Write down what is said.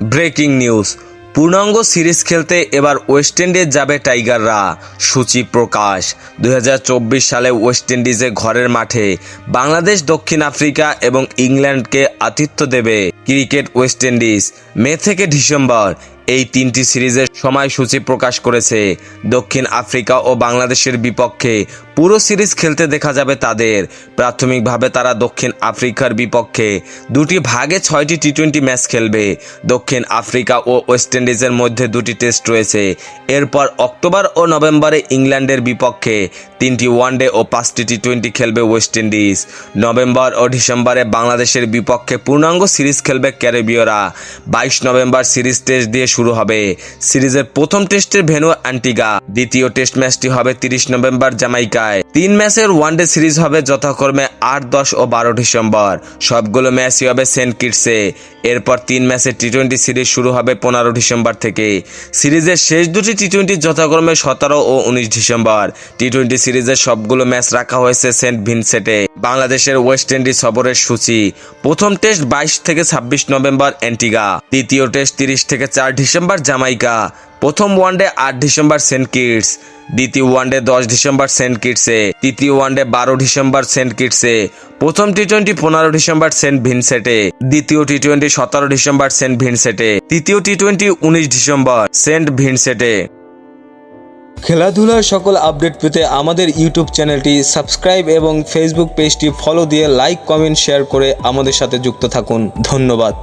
Breaking news, পূর্ণাঙ্গ series খেলতে এবার ওয়েস্ট ইন্ডিজ যাবে টাইগাররা, সূচি প্রকাশ। 2024 সালে ওয়েস্ট ইন্ডিজে ঘরের মাঠে বাংলাদেশ, দক্ষিণ আফ্রিকা এবং ইংল্যান্ডকে আতিথ্য দেবে ক্রিকেট ওয়েস্ট ইন্ডিজ। মে থেকে ডিসেম্বর এই তিনটি সিরিজের সময়সূচি প্রকাশ করেছে। দক্ষিণ আফ্রিকা ও বাংলাদেশের বিপক্ষে পুরো সিরিজ খেলতে দেখা যাবে তাদের। প্রাথমিকভাবে তারা দক্ষিণ আফ্রিকার বিপক্ষে দুটি ভাগে 6টি টি-20 ম্যাচ খেলবে। দক্ষিণ আফ্রিকা ও ওয়েস্ট ইন্ডিজের মধ্যে দুটি টেস্ট রয়েছে। এরপর অক্টোবর ও নভেম্বরে ইংল্যান্ডের বিপক্ষে 3টি ওয়ানডে ও 5টি টি-20 খেলবে ওয়েস্ট ইন্ডিজ। নভেম্বর ও ডিসেম্বরে বাংলাদেশের বিপক্ষে পূর্ণাঙ্গ সিরিজ খেলবে ক্যারিবীয়রা। 22 নভেম্বর সিরিজ টেস্ট দিয়ে শুরু হবে। সিরিজের প্রথম টেস্টের ভেন্যু অ্যান্টিগা, দ্বিতীয় টেস্ট ম্যাচটি হবে 30 নভেম্বর জামাইকায়। 3 ম্যাচের ওয়ানডে সিরিজ হবে যথাক্রমে 8, 10 ও 12 ডিসেম্বর। সবগুলো ম্যাচই হবে সেন্ট কিটসে। এরপর 3 ম্যাচের টি-20 সিরিজ শুরু হবে 15 ডিসেম্বর থেকে। সিরিজের শেষ দুটি টি-20 যথাক্রমে 17 ও 19 ডিসেম্বর। টি-20 সিরিজের সবগুলো ম্যাচ রাখা হয়েছে সেন্ট ভিনসেন্টে। বাংলাদেশের ওয়েস্ট ইন্ডিজ সফরের সূচি: প্রথম টেস্ট 22 থেকে 26 নভেম্বর অ্যান্টিগা, দ্বিতীয় টেস্ট 30 থেকে 4 ডিসেম্বর জামাইকা, প্রথম ওয়ানডে 8 ডিসেম্বর সেন্ট কিটস, দ্বিতীয় ওয়ানডে 10 ডিসেম্বর সেন্ট কিটসে, তৃতীয় ওয়ানডে 12 ডিসেম্বর সেন্ট কিটসে, প্রথম টি-20 15 ডিসেম্বর সেন্ট ভিনসেন্টে, দ্বিতীয় টি-20 17 ডিসেম্বর সেন্ট ভিনসেন্টে, তৃতীয় টি-20 19 ডিসেম্বর সেন্ট ভিনসেন্টে। খেলাধুলার সকল আপডেট পেতে আমাদের ইউটিউব চ্যানেলটি সাবস্ক্রাইব এবং ফেসবুক পেজটি ফলো দিয়ে লাইক, কমেন্ট, শেয়ার করে আমাদের সাথে যুক্ত থাকুন। ধন্যবাদ।